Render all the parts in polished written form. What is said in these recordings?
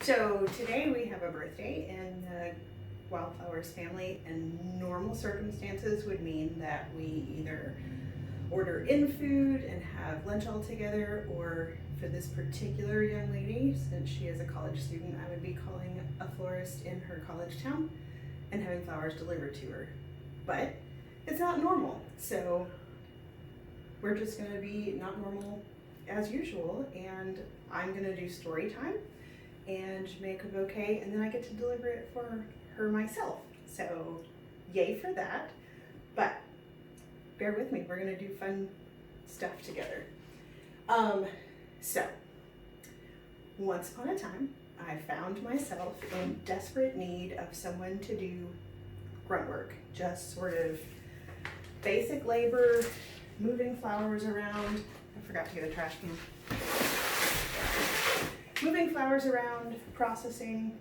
So today we have a birthday in the Wildflowers family, and normal circumstances would mean that we either order in food and have lunch all together, or for this particular young lady, since she is a college student, I would be calling a florist in her college town and having flowers delivered to her. But it's not normal, so we're just gonna be not normal as usual, and I'm gonna do story time and make a bouquet, and then I get to deliver it for her myself. So yay for that. But bear with me, we're gonna do fun stuff together. So once upon a time, I found myself in desperate need of someone to do grunt work, just sort of basic labor, moving flowers around. I forgot to get a trash can. Moving flowers around, processing,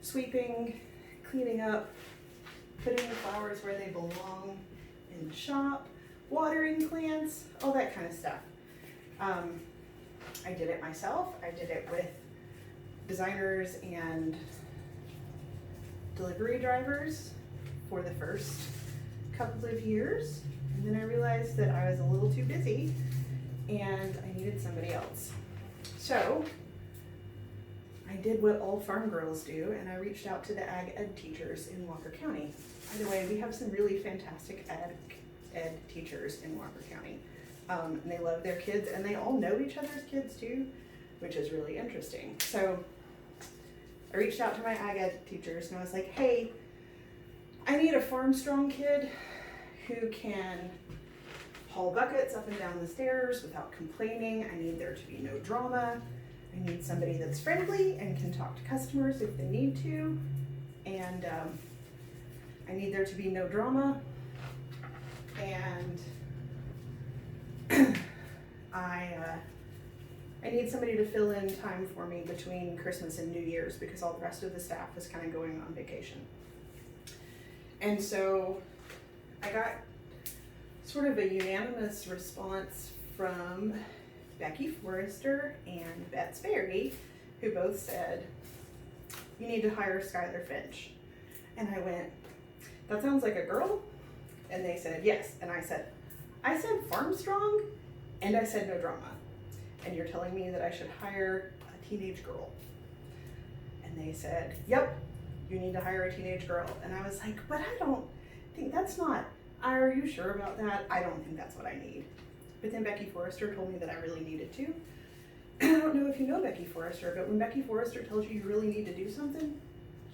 sweeping, cleaning up, putting the flowers where they belong in the shop, watering plants, all that kind of stuff. I did it myself. I did it with designers and delivery drivers for the first couple of years. And then I realized that I was a little too busy and I needed somebody else. So I did what all farm girls do, and I reached out to the ag ed teachers in Walker County. By the way, we have some really fantastic ag ed teachers in Walker County. And they love their kids, and they all know each other's kids too, which is really interesting. So I reached out to my ag ed teachers and I was like, hey, I need a farm strong kid who can haul buckets up and down the stairs without complaining. I need there to be no drama. I need somebody that's friendly and can talk to customers if they need to. And I need there to be no drama. And I need somebody to fill in time for me between Christmas and New Year's, because all the rest of the staff is kind of going on vacation. And so I got sort of a unanimous response from Becky Forrester and Beth Sperry, who both said, you need to hire Skyler Finch. And I went, that sounds like a girl? And they said, yes. And I said farm strong, and I said no drama. And you're telling me that I should hire a teenage girl? And they said, yep, you need to hire a teenage girl. And I was like, but I don't think that's not, are you sure about that? I don't think that's what I need. But then Becky Forrester told me that I really needed to. And I don't know if you know Becky Forrester, but when Becky Forrester tells you you really need to do something,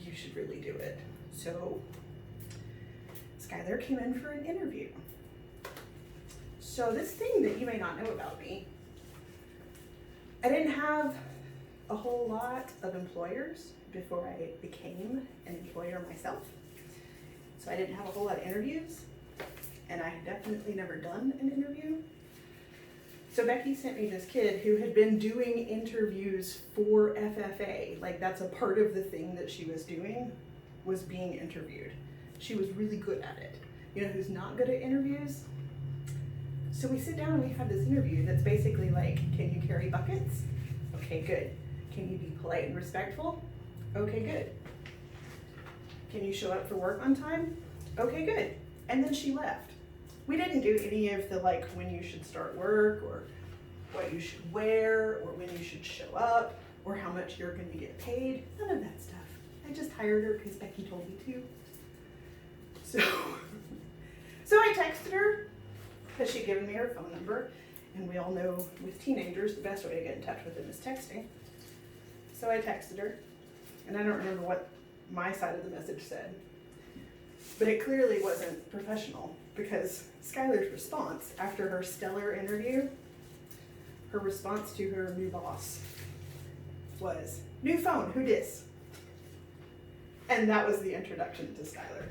you should really do it. So Skyler came in for an interview. So this thing that you may not know about me, I didn't have a whole lot of employers before I became an employer myself. So I didn't have a whole lot of interviews, and I had definitely never done an interview. So Becky sent me this kid who had been doing interviews for FFA. Like, that's a part of the thing that she was doing, was being interviewed. She was really good at it. You know who's not good at interviews? So we sit down and we have this interview that's basically like, can you carry buckets? Okay, good. Can you be polite and respectful? Okay, good. Can you show up for work on time? Okay, good. And then she left. We didn't do any of the like when you should start work, or what you should wear, or when you should show up, or how much you're going to get paid. None of that stuff. I just hired her because Becky told me to. So I texted her because she'd given me her phone number, and we all know with teenagers the best way to get in touch with them is texting. So I texted her, and I don't remember what my side of the message said, but it clearly wasn't professional, because Skyler's response after her stellar interview, her response to her new boss was, new phone, who dis? And that was the introduction to Skyler.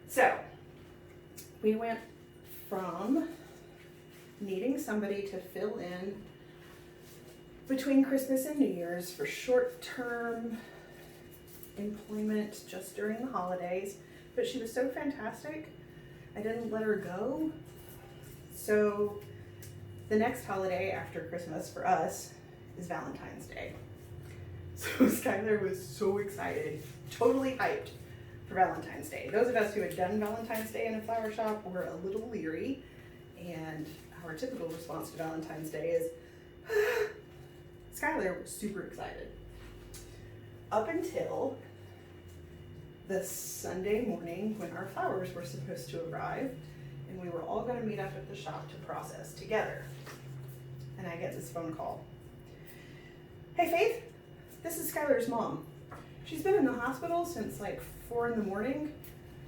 So we went from needing somebody to fill in between Christmas and New Year's for short-term employment just during the holidays, but she was so fantastic, I didn't let her go. So the next holiday after Christmas for us is Valentine's Day. So Skyler was so excited, totally hyped for Valentine's Day. Those of us who had done Valentine's Day in a flower shop were a little leery, and our typical response to Valentine's Day is, Skyler was super excited. Up until the Sunday morning when our flowers were supposed to arrive, and we were all going to meet up at the shop to process together. And I get this phone call. Hey Faith, this is Skyler's mom. She's been in the hospital since like 4 in the morning.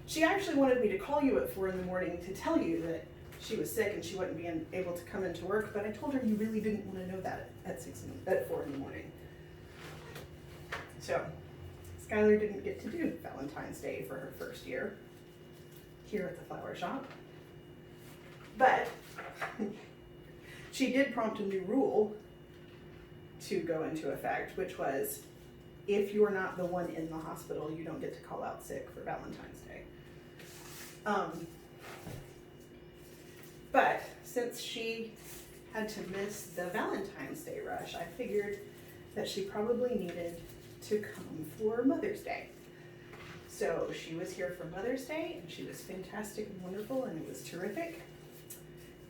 She actually wanted me to call you at 4 in the morning to tell you that she was sick and she wouldn't be able to come into work, but I told her you really didn't want to know that at 4 in the morning. So Skyler didn't get to do Valentine's Day for her first year here at the flower shop. But she did prompt a new rule to go into effect, which was if you're not the one in the hospital, you don't get to call out sick for Valentine's Day. But since she had to miss the Valentine's Day rush, I figured that she probably needed to come for Mother's Day. So she was here for Mother's Day, and she was fantastic and wonderful, and it was terrific.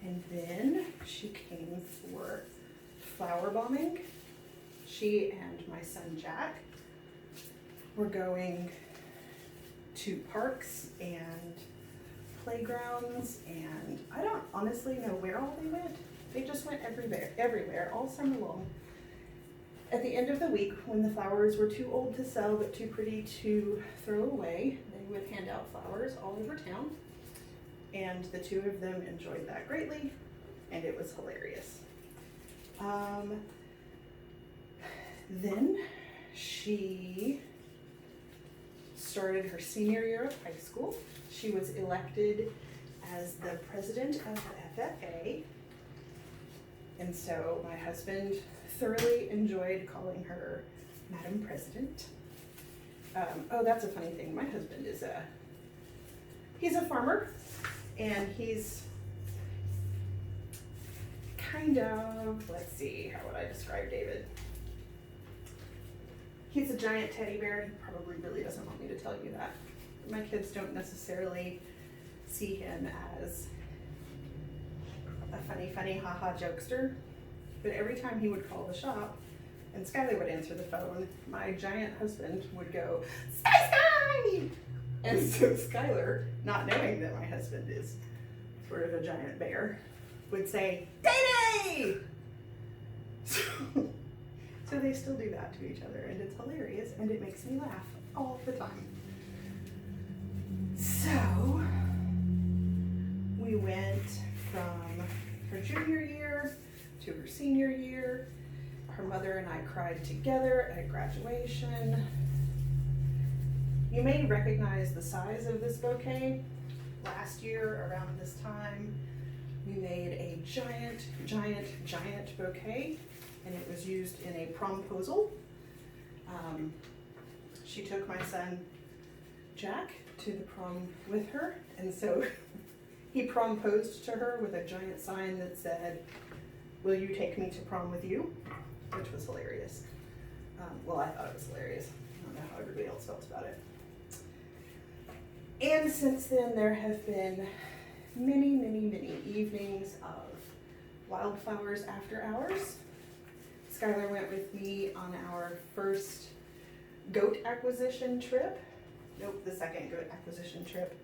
And then she came for flower bombing. She and my son Jack were going to parks and playgrounds, and I don't honestly know where all they went. They just went everywhere, all summer long. At the end of the week, when the flowers were too old to sell but too pretty to throw away, they would hand out flowers all over town. And the two of them enjoyed that greatly, and it was hilarious. Then she started her senior year of high school. She was elected as the president of the FFA, and so my husband thoroughly enjoyed calling her Madam President. Oh, that's a funny thing. My husband is he's a farmer, and he's kind of, let's see, how would I describe David? He's a giant teddy bear. He probably really doesn't want me to tell you that. My kids don't necessarily see him as a funny haha jokester, but every time he would call the shop and Skyler would answer the phone, my giant husband would go, Sky! And so Skyler, not knowing that my husband is sort of a giant bear, would say, Day-Day! So they still do that to each other, and it's hilarious, and it makes me laugh all the time. So we went from her junior year to her senior year. Her mother and I cried together at graduation. You may recognize the size of this bouquet. Last year, around this time, we made a giant bouquet, and it was used in a promposal. She took my son, Jack, to the prom with her, and so he promposed to her with a giant sign that said, will you take me to prom with you? Which was hilarious. Well, I thought it was hilarious. I don't know how everybody else felt about it. And since then, there have been many evenings of wildflowers after hours. Skyler went with me on our first goat acquisition trip. Nope, the second goat acquisition trip.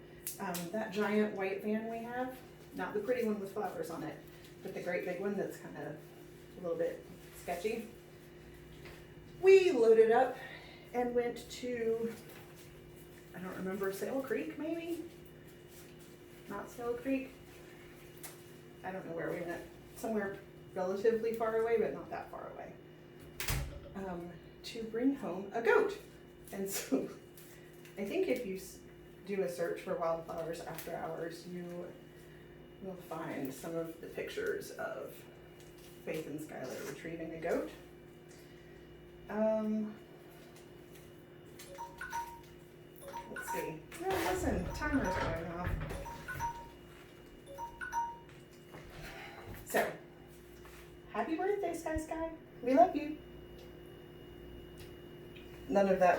That giant white van we have, not the pretty one with flowers on it, but the great big one that's kind of a little bit sketchy. We loaded up and went to, I don't remember, Sail Creek maybe? Not Sail Creek. I don't know where we went. Somewhere relatively far away, but not that far away. To bring home a goat. And so I think if you do a search for wildflowers after hours, you will find some of the pictures of Faith and Skyler retrieving a goat. Let's see. Oh, listen, timer's going off. So, happy birthday, Sky. We love you. none of that